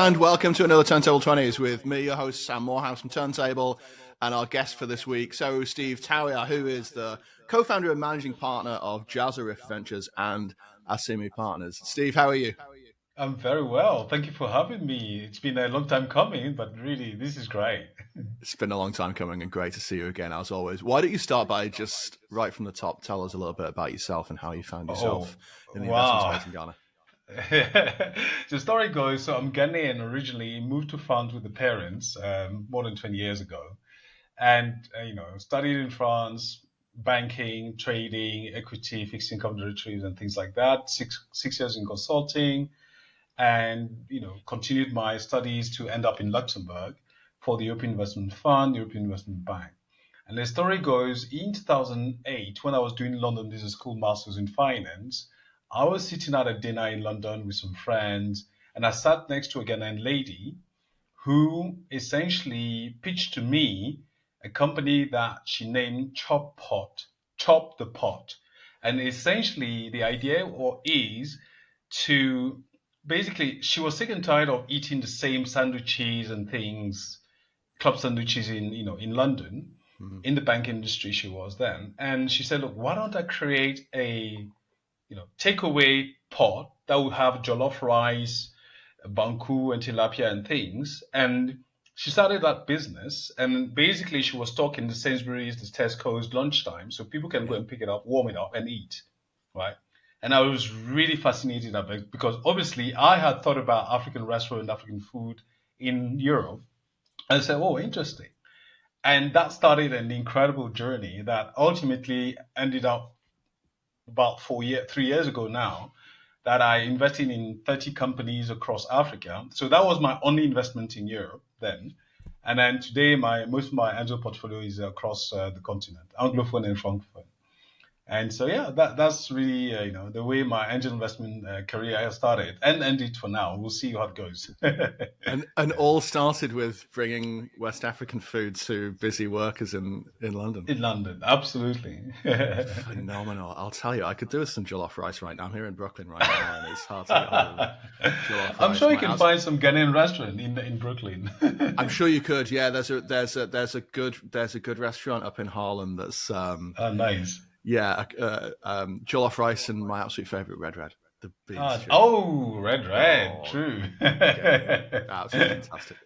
and welcome to another Turntable 20s with me, your host, Sam Moorhouse from Turntabl, and our guest for this week, Sewu-Steve Tawia, who is the co-founder and managing partner of Jaza Ventures and Asime Partners. Steve, how are you? I'm very well. Thank you for having me. It's been a long time coming, but really, this is great. It's been a long time coming and great to see you again, as always. Why don't you start by just right from the top, tell us a little bit about yourself and how you found yourself in the investment Wow. space in Ghana? The story goes, so I'm Ghanaian originally, moved to France with the parents more than 20 years ago. And, studied in France, banking, trading, equity, fixed income derivatives, and things like that. Six years in consulting, and, continued my studies to end up in Luxembourg for the European Investment Fund, European Investment Bank. And the story goes, in 2008, when I was doing London Business School Masters in Finance, I was sitting at a dinner in London with some friends, and I sat next to a Ghanaian lady who essentially pitched to me a company that she named Chop the Pot. And essentially, the idea is to basically, she was sick and tired of eating the same sandwiches and things, club sandwiches in London, in the banking industry she was then. And she said, look, why don't I create a takeaway pot that will have jollof rice, banku and tilapia and things. And she started that business. And basically, she was stocking the Sainsbury's, the Tesco's lunchtime, so people can go and pick it up, warm it up, and eat, right? And I was really fascinated about it because obviously I had thought about African restaurant, African food in Europe. And I said, oh, interesting. And that started an incredible journey that ultimately ended up about 3 years ago now, that I invested in 30 companies across Africa. So that was my only investment in Europe then. And then today, most of my angel portfolio is across the continent, Anglophone and Francophone. And so, yeah, that's really, the way my angel investment career has started and ended for now. We'll see how it goes. And all started with bringing West African food to busy workers in London. In London, absolutely. Phenomenal. I'll tell you, I could do with some jollof rice right now. I'm here in Brooklyn right now, and it's hard to get hold of jollof rice. I'm sure you can find some Ghanaian restaurant in Brooklyn. I'm sure you could. Yeah, there's a good restaurant up in Harlem that's nice. Yeah, jollof rice and my absolute favorite, red. The beans. Red, true. Absolutely fantastic.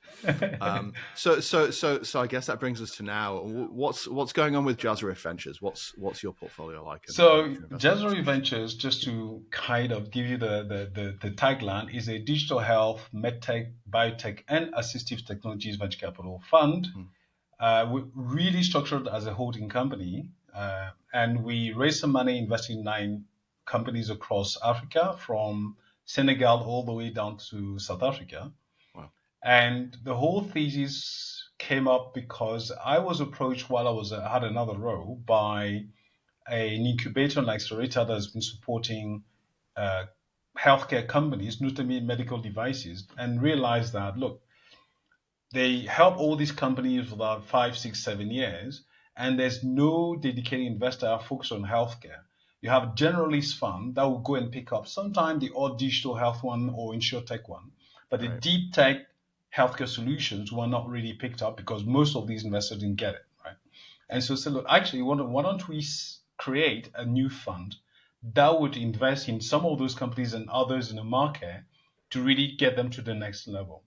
So I guess that brings us to now. What's going on with Jaza Ventures? What's your portfolio like? So Jaza Ventures, just to kind of give you the tagline, is a digital health, Medtech, Biotech, and assistive technologies venture capital fund. We're really structured as a holding company. And we raised some money investing in 9 companies across Africa, from Senegal all the way down to South Africa. Wow. And the whole thesis came up because I was approached while I had another role by an incubator and accelerator that has been supporting healthcare companies, notably medical devices, and realized that, look, they help all these companies for about 5, 6, 7 years, and there's no dedicated investor focused on healthcare. You have a generalist fund that will go and pick up sometimes the odd digital health one or insurtech one, but the deep tech healthcare solutions were not really picked up because most of these investors didn't get it, right? And so said, look, actually, why don't we create a new fund that would invest in some of those companies and others in the market to really get them to the next level.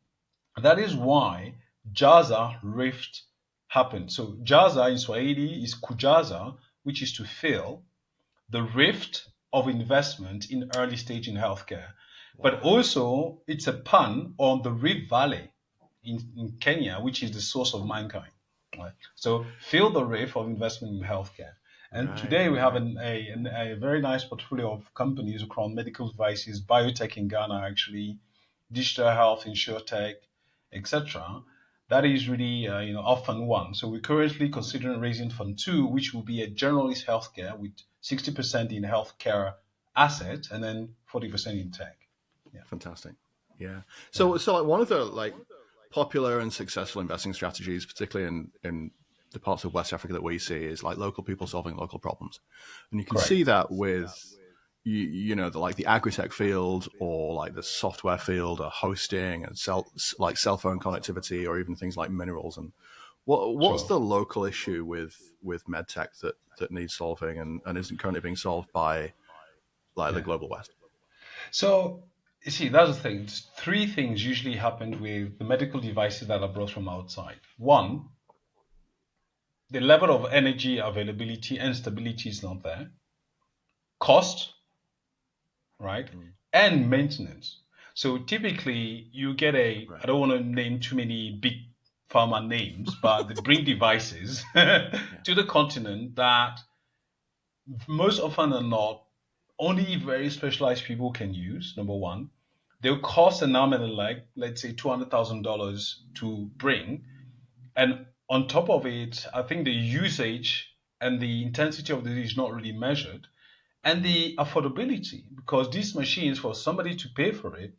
That is why Jaza Rift happened. So Jaza in Swahili is kujaza, which is to fill the rift of investment in early stage in healthcare. Wow. But also it's a pun on the Rift Valley in Kenya, which is the source of mankind. Right? So fill the rift of investment in healthcare. And today we have a very nice portfolio of companies across medical devices, biotech in Ghana, actually, digital health, insurtech, etc. That is really, our fund 1. So we're currently considering raising fund 2, which will be a generalist healthcare with 60% in healthcare assets and then 40% in tech. Yeah. Fantastic. Yeah. So like one of the popular and successful investing strategies, particularly in the parts of West Africa that we see, is like local people solving local problems. And you can see that with like the agri-tech field or like the software field or hosting and cell phone connectivity or even things like minerals. And what's Sure. the local issue with medtech that needs solving and isn't currently being solved by like the Yeah. global West? So, you see, that's the thing. Three things usually happen with the medical devices that are brought from outside. One, the level of energy availability and stability is not there. Cost, right? Mm. And maintenance. So typically you get I Right. don't want to name too many big pharma names, but they bring devices Yeah. to the continent that most often than not, only very specialized people can use, number one. They'll cost an arm and a leg, let's say $200,000 to bring. And on top of it, I think the usage and the intensity of the is not really measured. And the affordability, because these machines, for somebody to pay for it,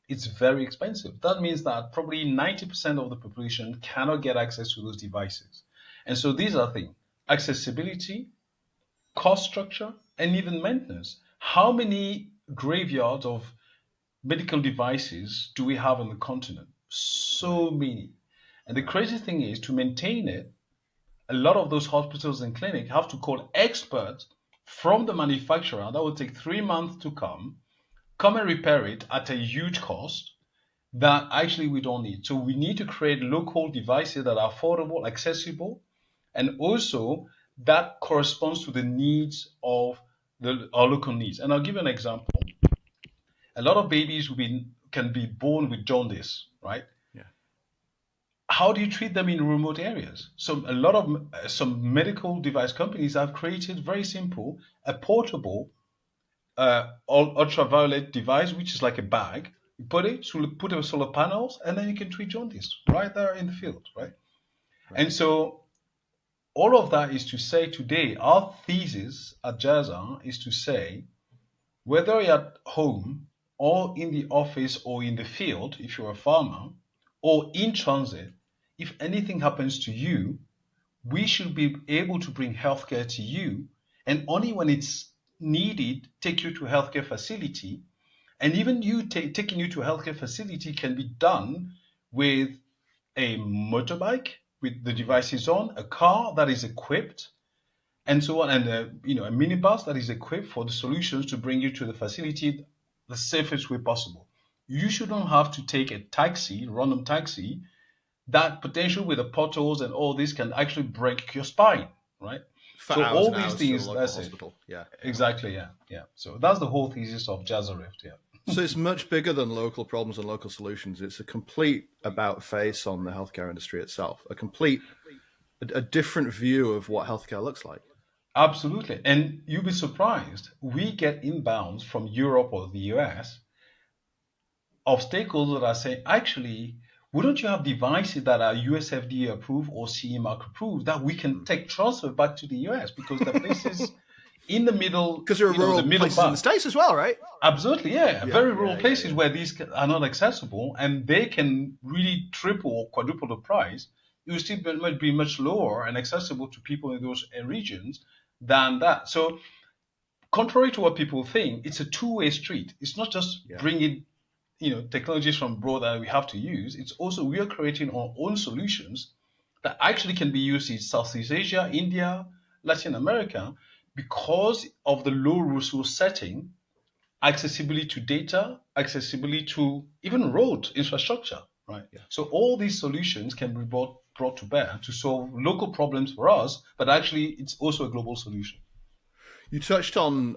it's very expensive. That means that probably 90% of the population cannot get access to those devices. And so these are things: accessibility, cost structure, and even maintenance. How many graveyards of medical devices do we have on the continent? Right. So many. And the Right. crazy thing is, to maintain it, a lot of those hospitals and clinics have to call experts from the manufacturer that will take 3 months to come and repair it at a huge cost that actually we don't need. So we need to create local devices that are affordable, accessible, and also that corresponds to the needs of our local needs. And I'll give you an example. A lot of babies can be born with jaundice, right? Yeah. How do you treat them in remote areas? So a lot of some medical device companies have created very simple, a portable ultraviolet device, which is like a bag. You put a solar panels, and then you can treat jaundice right there in the field, right? Right. And so all of that is to say today, our thesis at Jaza is to say, whether you're at home or in the office or in the field, if you're a farmer, or in transit, if anything happens to you, we should be able to bring healthcare to you, and only when it's needed, take you to a healthcare facility. And even taking you to a healthcare facility can be done with a motorbike with the Mm. devices on, a car that is equipped, and so on, and a minibus that is equipped for the solutions to bring you to the facility the safest way possible. You shouldn't have to take a taxi, random taxi, that potential with the potholes and all this can actually break your spine, right? For So hours all and these hours to the things, local that's it. hospital. Yeah. Yeah. Exactly, yeah, yeah. So that's the whole thesis of Jazza Rift, yeah. So it's much bigger than local problems and local solutions. It's a complete about face on the healthcare industry itself. A different view of what healthcare looks like. Absolutely. And you'll be surprised. We get inbounds from Europe or the US of stakeholders that are saying, actually, wouldn't you have devices that are US FDA approved or CE mark approved that we can Mm. take transfer back to the US because the places in the middle, Because there are the rural middle places in the part. States as well, right? Absolutely, yeah. Yeah, Very rural yeah, yeah, places yeah. where these are not accessible, and they can really triple or quadruple the price. It will still be much lower and accessible to people in those regions than that. So, contrary to what people think, it's a two-way street. It's not just Yeah. bringing technologies from abroad that we have to use. It's also we are creating our own solutions that actually can be used in Southeast Asia, India, Latin America, because of the low resource setting, accessibility to data, accessibility to even road infrastructure, right? Yeah. So all these solutions can be brought to bear to solve local problems for us, but actually it's also a global solution. You touched on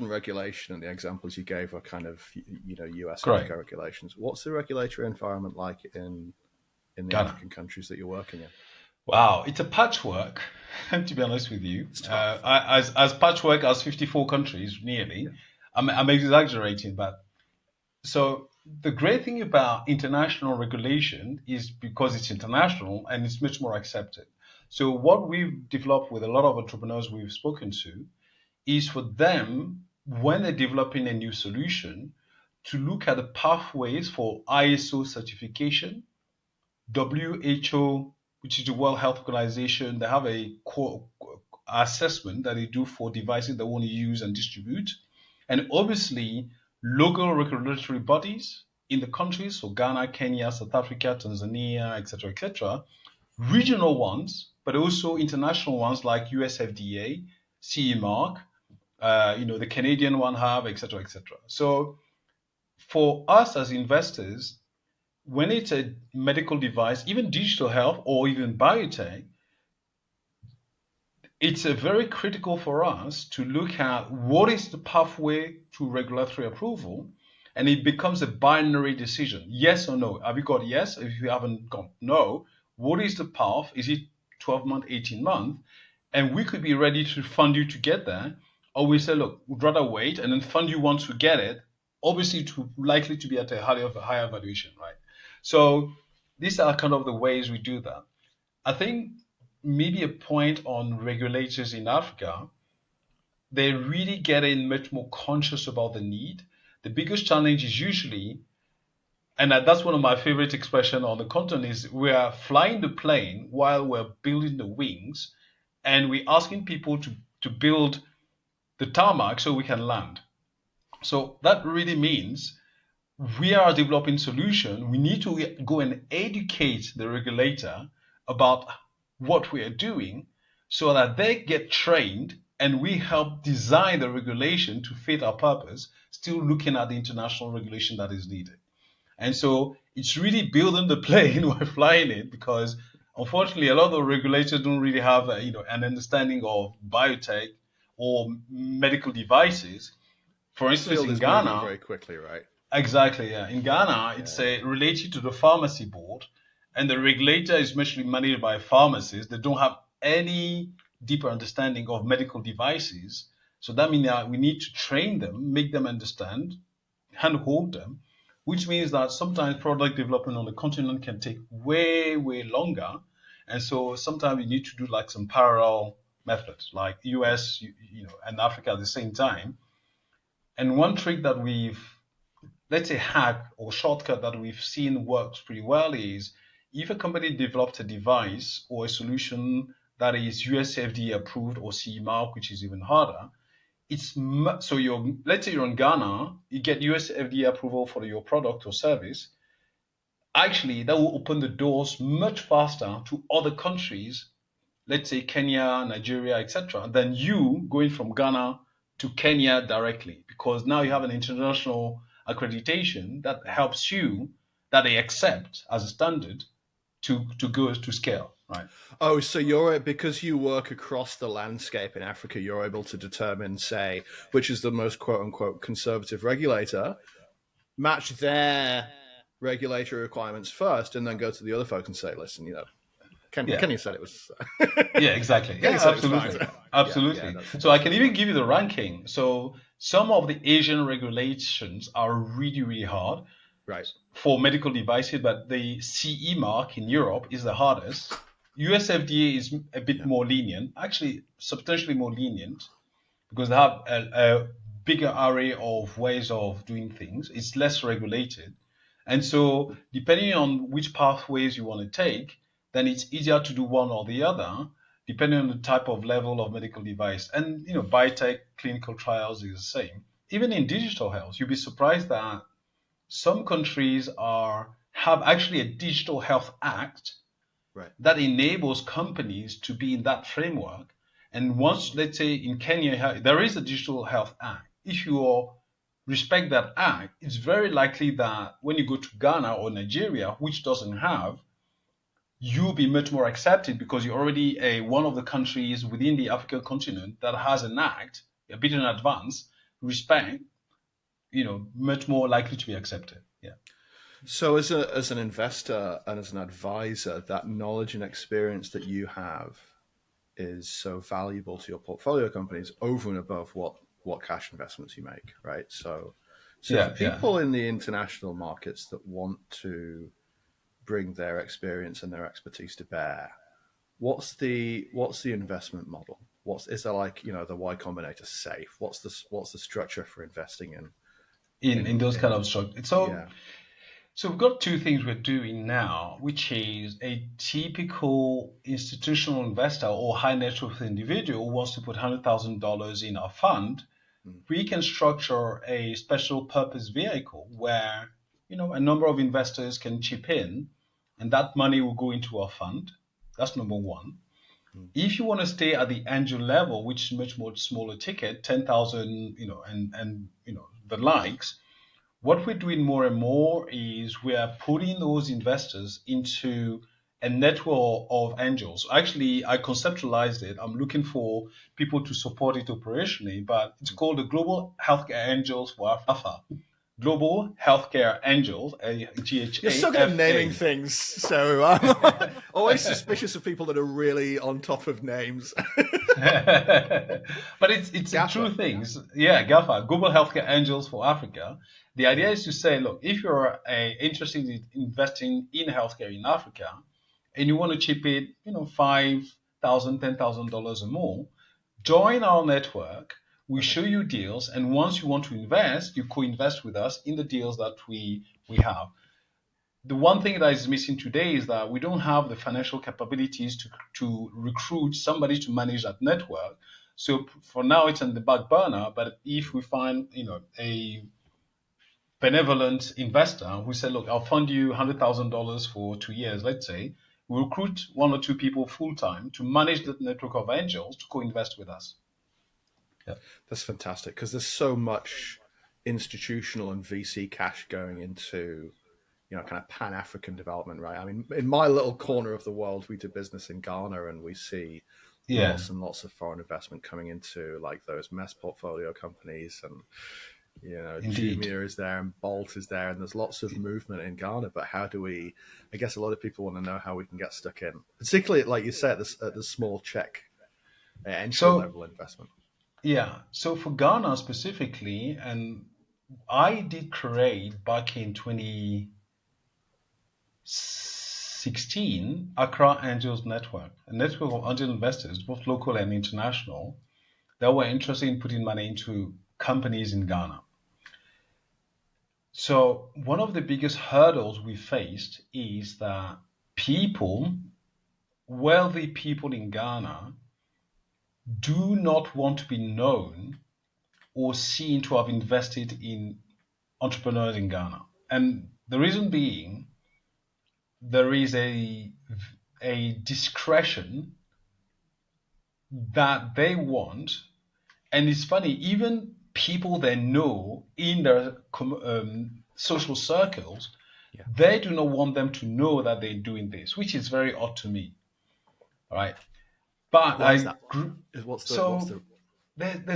regulation, and the examples you gave were kind of US Correct. healthcare regulations. What's the regulatory environment like in the Ghana. African countries that you're working in? Wow, it's a patchwork, to be honest with you. It's tough. As patchwork as 54 countries, nearly. Yeah. I'm exaggerating, but so the great thing about international regulation is because it's international and it's much more accepted. So what we've developed with a lot of entrepreneurs we've spoken to is for them, when they're developing a new solution, to look at the pathways for ISO certification, WHO, which is the World Health Organization. They have a core assessment that they do for devices they want to use and distribute. And obviously, local regulatory bodies in the countries, so Ghana, Kenya, South Africa, Tanzania, etc., regional ones, but also international ones like US FDA, CE mark, the Canadian one have, etc. So for us as investors, when it's a medical device, even digital health or even biotech, it's a very critical for us to look at what is the pathway to regulatory approval, and it becomes a binary decision, yes or no. Have you got yes? If you haven't got no, what is the path? Is it 12 month, 18 month? And we could be ready to fund you to get there, or we say, look, we'd rather wait and then fund you once we get it, obviously to likely to be at a higher valuation, right? So these are kind of the ways we do that. I think maybe a point on regulators in Africa, they're really getting much more conscious about the need. The biggest challenge is usually, and that's one of my favorite expressions on the continent, is we are flying the plane while we're building the wings, and we're asking people to build the tarmac so we can land. So that really means we are developing solution. We need to go and educate the regulator about what we are doing so that they get trained and we help design the regulation to fit our purpose, still looking at the international regulation that is needed. And so it's really building the plane while flying it, because unfortunately a lot of regulators don't really have an understanding of biotech or medical devices. For instance, Field in is moving Ghana, very quickly, right? exactly, yeah. In Ghana, it's related to the pharmacy board, and the regulator is mostly managed by pharmacists. They don't have any deeper understanding of medical devices. So that means that we need to train them, make them understand, handhold them, which means that sometimes product development on the continent can take way, way longer. And so sometimes we need to do like some parallel methods, like US, and Africa at the same time. And one trick that we've, let's say, hack or shortcut that we've seen works pretty well is if a company developed a device or a solution that is US FDA approved or CE mark, which is even harder, so let's say you're in Ghana, you get US FDA approval for your product or service. Actually, that will open the doors much faster to other countries, let's say Kenya, Nigeria, etc., than you going from Ghana to Kenya directly, because now you have an international accreditation that helps you, that they accept as a standard to go to scale, right? Oh, so because you work across the landscape in Africa, you're able to determine, say, which is the most quote unquote conservative regulator, match their regulatory requirements first, and then go to the other folks and say, listen, Kenny said it was. Yeah, exactly. Yeah, absolutely. Absolutely. So I can even give you the ranking. So some of the Asian regulations are really, really hard. Right. For medical devices, but the CE mark in Europe is the hardest. US FDA is a bit more lenient, actually substantially more lenient, because they have a bigger array of ways of doing things. It's less regulated. And so depending on which pathways you want to take, then it's easier to do one or the other, depending on the type of level of medical device. And biotech clinical trials is the same. Even in digital health, you'll be surprised that some countries have actually a digital health act that enables companies to be in that framework. And once, let's say in Kenya, there is a digital health act. If you respect that act, it's very likely that when you go to Ghana or Nigeria, which doesn't have, you'll be much more accepted because you're already one of the countries within the African continent that has an act, a bit in advance, respect, much more likely to be accepted. Yeah. So as an investor and as an advisor, that knowledge and experience that you have is so valuable to your portfolio companies over and above what cash investments you make, right? So for people in the international markets that want to bring their experience and their expertise to bear, what's the investment model? Is there like, the Y Combinator safe? What's the structure for investing in those kind of structures? So we've got two things we're doing now, which is a typical institutional investor or high net worth individual who wants to put $100,000 in our fund. we can structure a special purpose vehicle where, a number of investors can chip in, and that money will go into our fund. That's number one. If you want to stay at the angel level, which is much more smaller ticket, 10,000, and the likes, what we're doing more and more is we are putting those investors into a network of angels. Actually, I conceptualized it. I'm looking for people to support it operationally, but it's called the Global Healthcare Angels for Africa. Global Healthcare Angels, GHA. You're so good at naming things, so I'm always suspicious of people that are really on top of names. But it's a true thing. Yeah, GAFA, Global Healthcare Angels for Africa. The idea is to say, look, if you're interested in investing in healthcare in Africa, and you want to chip in, $5,000, $10,000 or more, join our network. We show you deals, and once you want to invest, you co-invest with us in the deals that we have. The one thing that is missing today is that we don't have the financial capabilities to recruit somebody to manage that network. So for now, it's on the back burner. But if we find, a benevolent investor who said, look, I'll fund you $100,000 for 2 years, let's say, we recruit 1 or 2 people full time to manage the network of angels to co-invest with us. Yeah. That's fantastic, because there's so much institutional and VC cash going into, kind of Pan-African development, right? I mean, in my little corner of the world, we do business in Ghana, and we see lots and lots of foreign investment coming into like those mess portfolio companies, and Jumia is there and Bolt is there, and there's lots of movement in Ghana. But how do we? I guess a lot of people want to know how we can get stuck in, particularly like you said, at the small check entry level investment. Yeah. So for Ghana specifically, and I did create back in 2016 Accra Angels Network, a network of angel investors, both local and international, that were interested in putting money into companies in Ghana. So one of the biggest hurdles we faced is that wealthy people in Ghana, do not want to be known or seen to have invested in entrepreneurs in Ghana. And the reason being, there is a discretion that they want. And it's funny, even people they know in their social circles, they do not want them to know that they're doing this, which is very odd to me. All right. But there's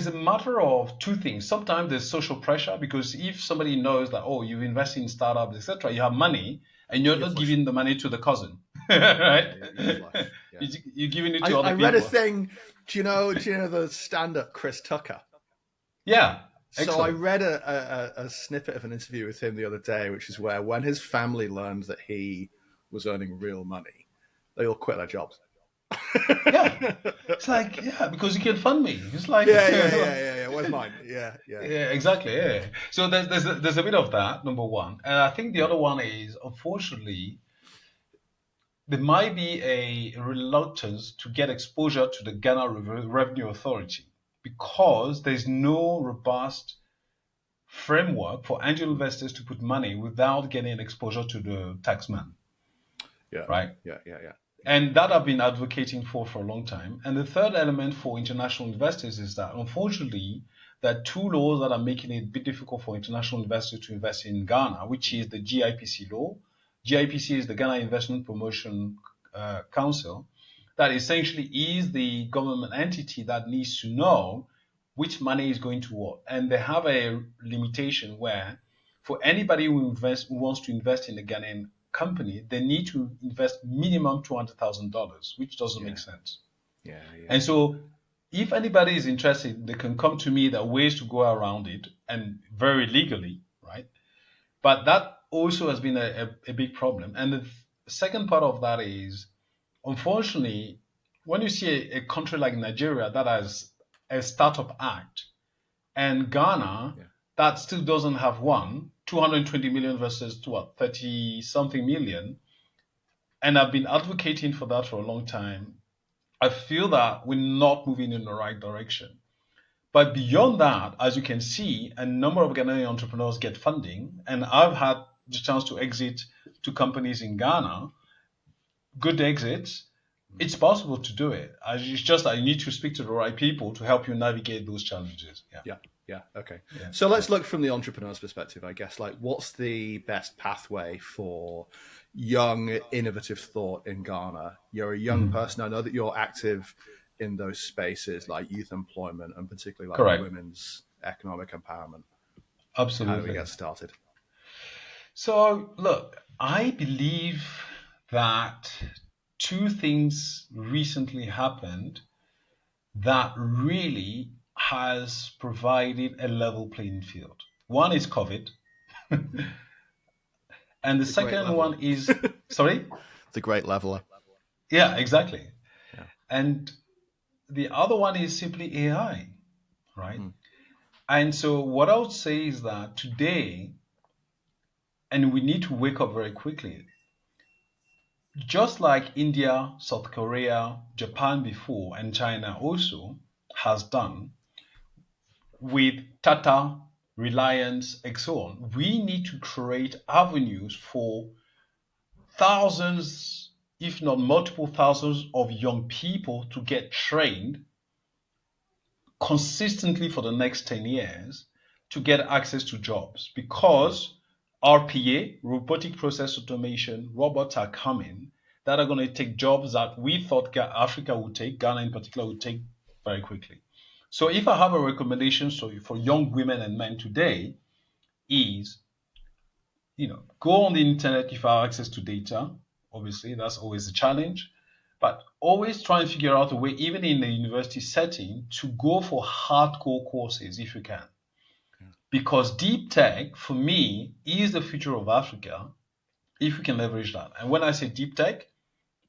a matter of two things. Sometimes there's social pressure, because if somebody knows that, you invest in startups, etc., you have money, and you're not giving the money to the cousin, right? You're giving it to other people. I read a thing. Do you know the stand-up Chris Tucker? Yeah. Excellent. So I read a snippet of an interview with him the other day, which is where when his family learned that he was earning real money, they all quit their jobs. Yeah, it's like, because you can fund me. It's like, where's mine? Yeah, exactly. Yeah. So there's a bit of that, number one, and I think the other one is, unfortunately, there might be a reluctance to get exposure to the Ghana Revenue Authority, because there's no robust framework for angel investors to put money without getting exposure to the taxman. Yeah. Right. Yeah. And that I've been advocating for a long time. And the third element for international investors is that, unfortunately, there are 2 laws that are making it a bit difficult for international investors to invest in Ghana, which is the GIPC law. GIPC is the Ghana Investment Promotion Council. That essentially is the government entity that needs to know which money is going to what. And they have a limitation where, for anybody who wants to invest in a Ghanaian company, they need to invest minimum $200,000, which doesn't make sense. Yeah. And so if anybody is interested, they can come to me. There are ways to go around it, and very legally, right? But that also has been a big problem. And the second part of that is, unfortunately, when you see a country like Nigeria that has a startup act, and Ghana that still doesn't have one, 220 million versus 30 something million, and I've been advocating for that for a long time, I feel that we're not moving in the right direction. But beyond that, as you can see, a number of Ghanaian entrepreneurs get funding, and I've had the chance to exit to companies in Ghana, good exits. It's possible to do it. It's just that you need to speak to the right people to help you navigate those challenges. Yeah. Yeah. Okay. Yeah. So let's look from the entrepreneur's perspective, I guess. Like, what's the best pathway for young, innovative thought in Ghana? You're a young person. I know that you're active in those spaces like youth employment and particularly like Correct. women's economic empowerment. Absolutely. How do we get started? So, look, I believe that two things recently happened that really has provided a level playing field. One is COVID, and the second one is sorry? The great leveler. Yeah, exactly. Yeah. And the other one is simply AI, right? And so what I would say is that today, and we need to wake up very quickly, just like India, South Korea, Japan before, and China also has done with Tata, Reliance, and so on, we need to create avenues for thousands, if not multiple thousands, of young people to get trained consistently for the next 10 years to get access to jobs because RPA, robotic process automation, robots are coming that are going to take jobs that we thought Africa would take, Ghana in particular would take very quickly. So if I have a recommendation for young women and men today is, go on the internet if you have access to data. Obviously, that's always a challenge. But always try and figure out a way, even in the university setting, to go for hardcore courses if you can. Because deep tech, for me, is the future of Africa if we can leverage that. And when I say deep tech,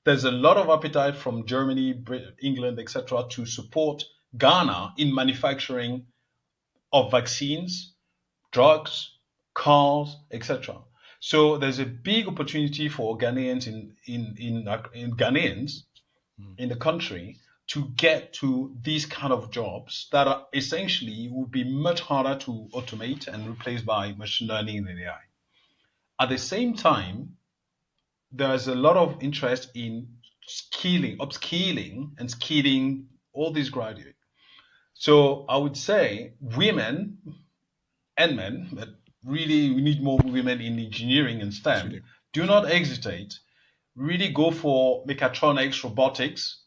there's a lot of appetite from Germany, England, etc., to support Ghana in manufacturing of vaccines, drugs, cars, etc. So there's a big opportunity for Ghanaians in Ghanaians in the country to get to these kind of jobs that are essentially will be much harder to automate and replace by machine learning and AI. At the same time, there's a lot of interest in upskilling and skilling all these graduates. So I would say women and men, but really we need more women in engineering and STEM. Do not hesitate. Really go for mechatronics, robotics,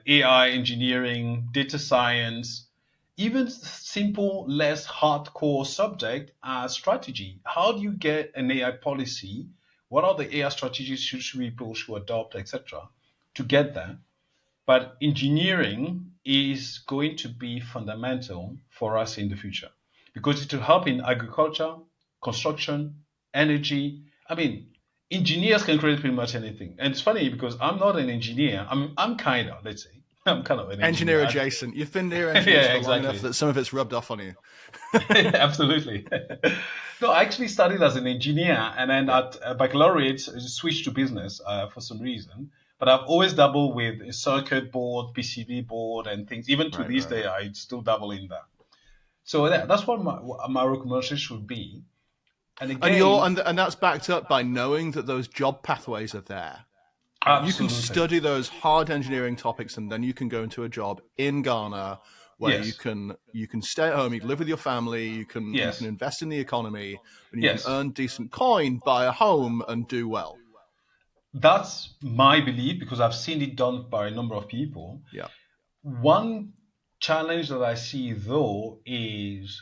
AI engineering, data science, even simple, less hardcore subject as strategy. How do you get an AI policy? What are the AI strategies should people should adopt, etc., to get there? But engineering is going to be fundamental for us in the future because it will help in agriculture, construction, energy. I mean, engineers can create pretty much anything. And it's funny because I'm not an engineer. I'm kind of, let's say, I'm kind of an engineer adjacent. You've been near engineers for long enough that some of it's rubbed off on you. Absolutely. No, I actually studied as an engineer and then at baccalaureate switched to business for some reason. But I've always dabbled with a circuit board, PCB board, and things. Even to this day, I still dabble in that. So that's what my recommendation should be. And again, and that's backed up by knowing that those job pathways are there. Absolutely. You can study those hard engineering topics, and then you can go into a job in Ghana where you can stay at home, you can live with your family, you can invest in the economy, and you can earn decent coin, buy a home, and do well. That's my belief because I've seen it done by a number of people. Yeah. One challenge that I see though is,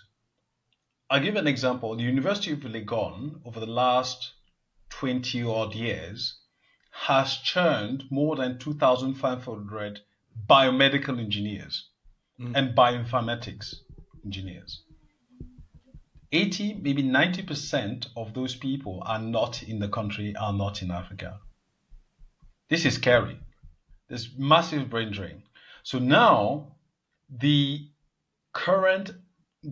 I'll give an example. The University of Legon over the last 20 odd years has churned more than 2,500 biomedical engineers and bioinformatics engineers. 80, maybe 90% of those people are not in the country, are not in Africa. This is scary. There's massive brain drain. So now the current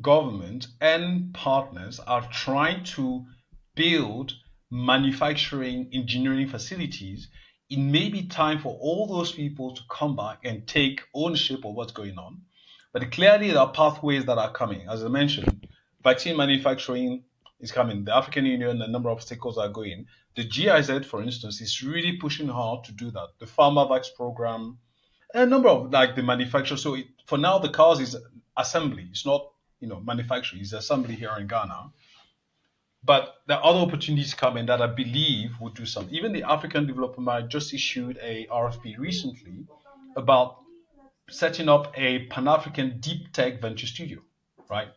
government and partners are trying to build manufacturing engineering facilities. It may be time for all those people to come back and take ownership of what's going on. But clearly, there are pathways that are coming. As I mentioned, vaccine manufacturing is coming. The African Union, a number of stakeholders are going. The GIZ, for instance, is really pushing hard to do that. The PharmaVax program, a number of like the manufacturers. So for now, the cars is assembly. It's not manufacturing. It's assembly here in Ghana. But there are other opportunities coming that I believe would do something. Even the African Development Bank just issued a RFP recently about setting up a Pan-African deep tech venture studio, right?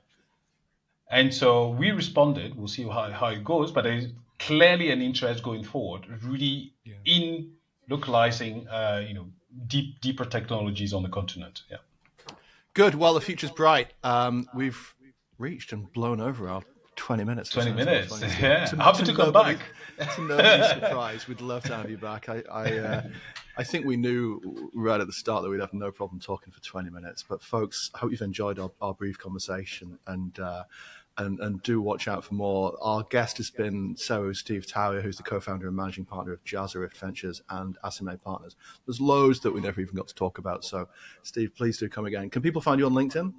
And so we responded. We'll see how it goes, but there's clearly an interest going forward, really in localizing, deeper technologies on the continent. Yeah. Good. Well, the future's bright. We've reached and blown over our 20 minutes. 20 minutes. Yeah. Happy to come back. To nobody's surprise, we'd love to have you back. I think we knew right at the start that we'd have no problem talking for 20 minutes. But folks, I hope you've enjoyed our brief conversation and do watch out for more. Our guest has been Sewu-Steve Tawia, who's the co-founder and managing partner of Jaza Ventures and Asime Partners. There's loads that we never even got to talk about. So, Steve, please do come again. Can people find you on LinkedIn?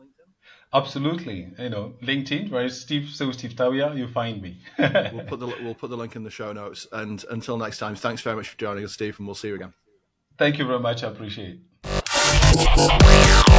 Absolutely. LinkedIn, right? Sewu-Steve Tawia, you'll find me. We'll put the link in the show notes. And until next time, thanks very much for joining us, Steve, and we'll see you again. Thank you very much. I appreciate it.